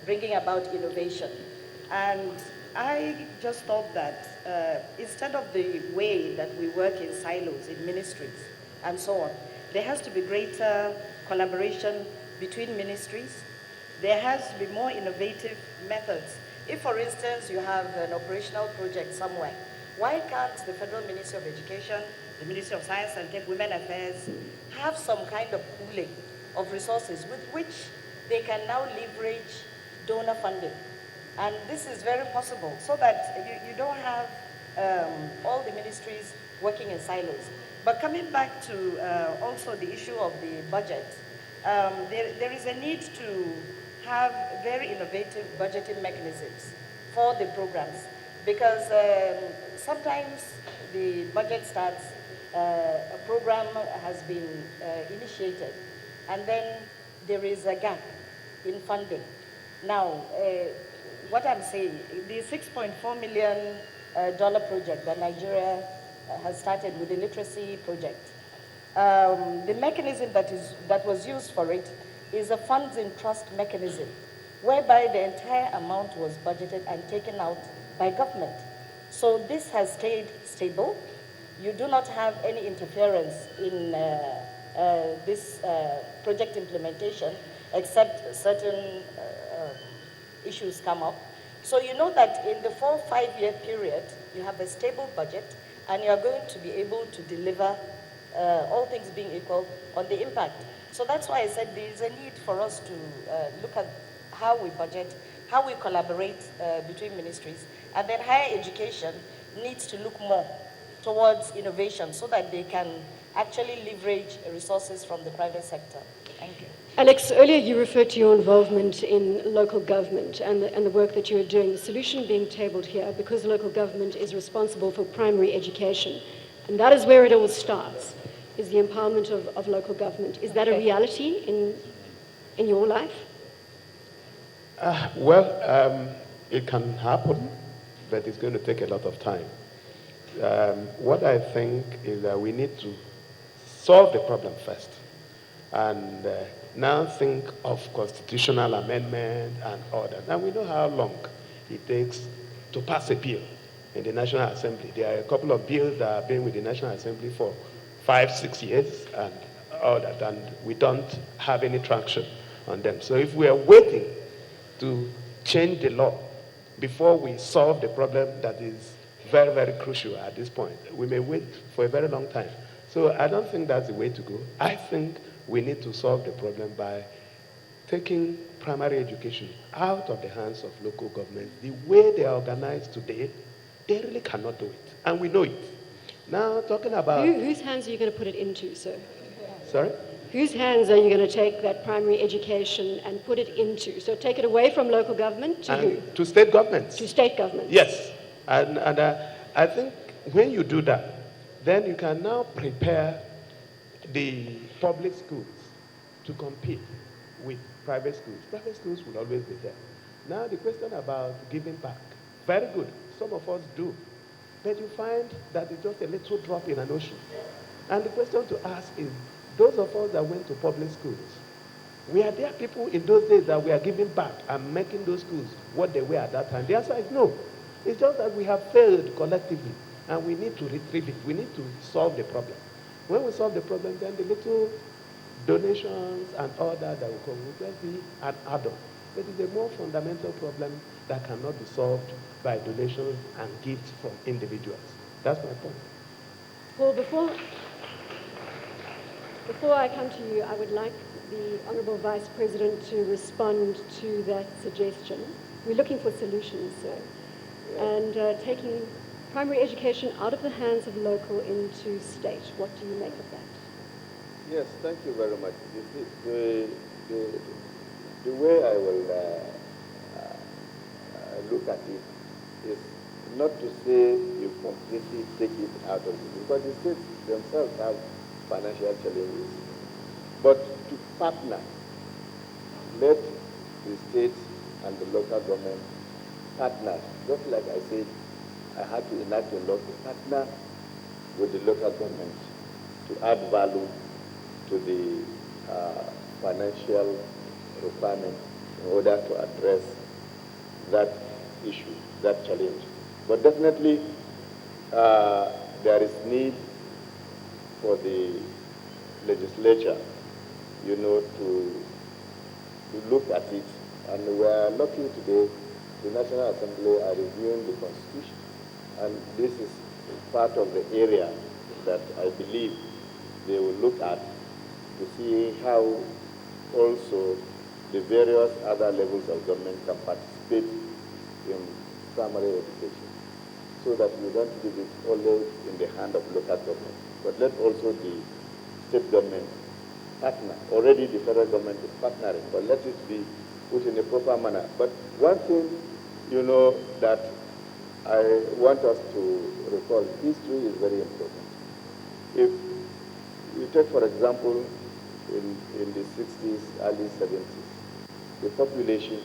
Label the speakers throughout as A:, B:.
A: bringing about innovation. And I just thought that instead of the way that we work in silos, in ministries, and so on, there has to be greater collaboration between ministries. There has to be more innovative methods. If, for instance, you have an operational project somewhere, why can't the Federal Ministry of Education, the Ministry of Science and Tech, Women Affairs, have some kind of pooling of resources with which they can now leverage donor funding? And this is very possible, so that you don't have all the ministries working in silos. But coming back to also the issue of the budget, there is a need to have very innovative budgeting mechanisms for the programs, because sometimes the budget starts, a program has been initiated, and then there is a gap in funding. Now, what I'm saying, the $6.4 million project that Nigeria has started with the literacy project, the mechanism that was used for it is a funds in trust mechanism, whereby the entire amount was budgeted and taken out by government. So this has stayed stable. You do not have any interference in this project implementation, except certain issues come up. So you know that in the 4 or 5 year period, you have a stable budget, and you are going to be able to deliver, all things being equal, on the impact. So that's why I said there is a need for us to look at how we budget, how we collaborate between ministries, and then higher education needs to look more towards innovation so that they can actually leverage resources from the private sector. Thank you.
B: Alex, earlier you referred to your involvement in local government and the work that you are doing, the solution being tabled here, because local government is responsible for primary education. And that is where it all starts, is the empowerment of local government. Is that a reality in your life?
C: It can happen, but it's going to take a lot of time. What I think is that we need to solve the problem first, and now think of constitutional amendment and all that. Now we know how long it takes to pass a bill in the National Assembly. There are a couple of bills that have been with the National Assembly for 5, 6 years and all that, and we don't have any traction on them. So if we are waiting to change the law before we solve the problem that is very, very crucial at this point, we may wait for a very long time. So I don't think that's the way to go. I think we need to solve the problem by taking primary education out of the hands of local governments. The way they are organized today, they really cannot do it, and we know it. Now, talking about...
B: Whose hands are you going to put it into, sir?
C: Sorry?
B: Whose hands are you going to take that primary education and put it into? So take it away from local government to who?
C: To state governments.
B: To state governments.
C: Yes. And I think when you do that, then you can now prepare the public schools to compete with private schools. Private schools will always be there. Now the question about giving back, very good. Some of us do. But you find that it's just a little drop in an ocean. And the question to ask is, those of us that went to public schools, were there people in those days that were giving back and making those schools what they were at that time? The answer is no. It's just that we have failed collectively, and we need to retrieve it. We need to solve the problem. When we solve the problem, then the little donations and all that will come will just be an add-on. But it's a more fundamental problem that cannot be solved by donations and gifts from individuals. That's my point.
B: Paul, before I come to you, I would like the Honourable Vice President to respond to that suggestion. We're looking for solutions, sir. And taking primary education out of the hands of local into state. What do you make of that?
D: Yes, thank you very much. The way I will look at it is not to say you completely take it out of it, because the states themselves have financial challenges. But to partner, let the states and the local government partner. Just like I said, I had to enact a law to partner with the local government to add value to the financial requirements in order to address that issue, that challenge. But definitely, there is need for the legislature, to look at it. And we are lucky today, the National Assembly are reviewing the Constitution. And this is part of the area that I believe they will look at to see how also the various other levels of government can participate in primary education, so that we don't leave it only in the hand of local government, but let also the state government partner. Already the federal government is partnering, but let it be put in a proper manner. But one thing, that I want us to recall, history is very important. If you take, for example, in the 60s, early 70s, the population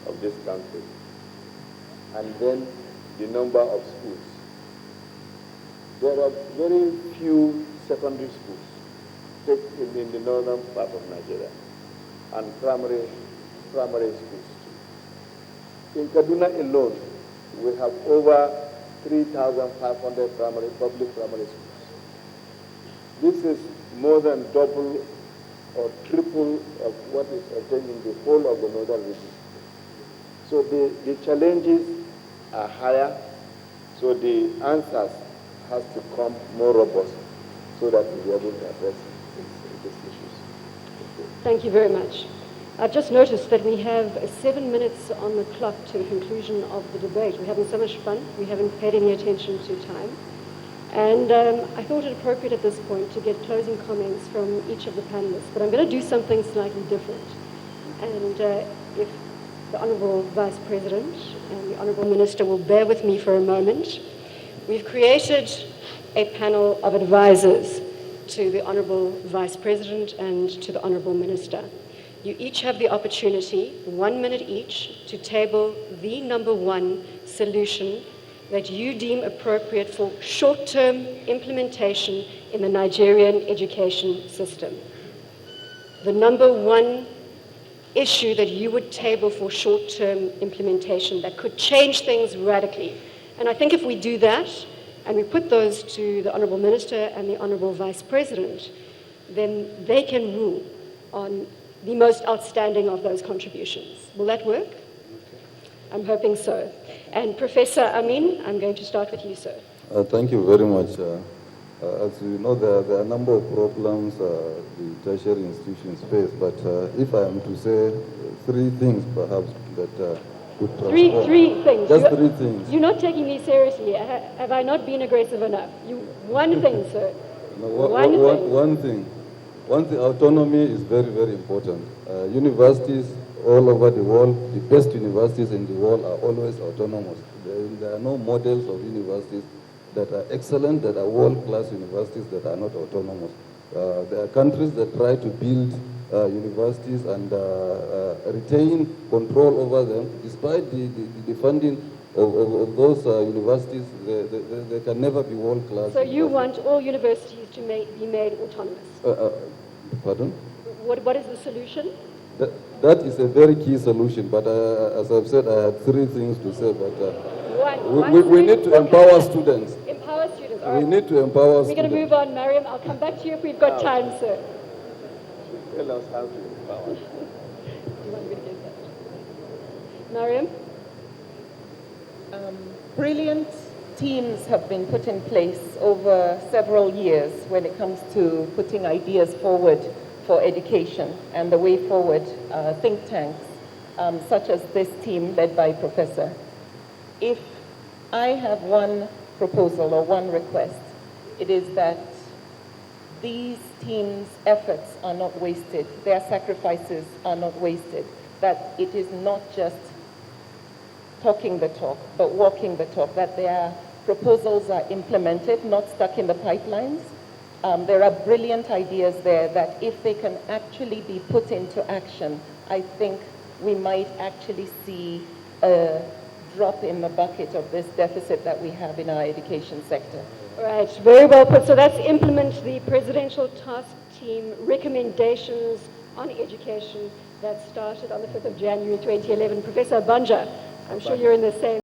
D: of this country, and then the number of schools. There are very few secondary schools in the northern part of Nigeria, and primary schools. In Kaduna alone, we have over 3,500 public primary schools. This is more than double or triple of what is obtained in the whole of the northern region. So the challenges are higher, so the answers has to come more robust so that we'll be able to address these issues.
B: Thank you very much. I've just noticed that we have 7 minutes on the clock to the conclusion of the debate. We're having so much fun. We haven't paid any attention to time. And I thought it appropriate at this point to get closing comments from each of the panelists. But I'm going to do something slightly different. And if the Honourable Vice President and the Honourable Minister will bear with me for a moment, we've created a panel of advisors to the Honourable Vice President and to the Honourable Minister. You each have the opportunity, 1 minute each, to table the number one solution that you deem appropriate for short-term implementation in the Nigerian education system. The number one issue that you would table for short-term implementation that could change things radically. And I think if we do that, and we put those to the Honourable Minister and the Honourable Vice President, then they can rule on the most outstanding of those contributions. Will that work? I'm hoping so. And Professor Amin, I'm going to start with you, sir.
E: Thank you very much. As you know, there are a number of problems the tertiary institutions face, but if I am to say 3 things perhaps that could transform.
B: Three things.
E: Just 3 things.
B: You're not taking me seriously. Have I not been aggressive enough? One thing, sir.
E: No, one thing. Autonomy is very, very important. Universities all over the world, the best universities in the world are always autonomous. There are no models of universities that are excellent, that are world-class universities that are not autonomous. There are countries that try to build universities and retain control over them. Despite the funding of those universities, they can never be world-class.
B: So you want all universities to be made autonomous?
E: Pardon?
B: What is the solution?
E: That is a very key solution, but as I've said, I had 3 things to say, but we need to empower students.
B: Empower students, all
E: We
B: right.
E: need to empower students.
B: We're going to move on, Mariam. I'll come back to you if we've got time, sir.
D: Tell us how to empower.
B: You want me to get that? Mariam?
F: Brilliant teams have been put in place over several years when it comes to putting ideas forward for education and the way forward, think tanks, such as this team led by Professor. If I have one proposal or one request, it is that these teams' efforts are not wasted, their sacrifices are not wasted, that it is not just talking the talk, but walking the talk, that their proposals are implemented, not stuck in the pipelines. There are brilliant ideas there that if they can actually be put into action, I think we might actually see a drop in the bucket of this deficit that we have in our education sector.
B: Right, very well put. So that's implement the Presidential Task Team recommendations on education that started on the 5th of January 2011. Professor Banja, I'm sure you're in the same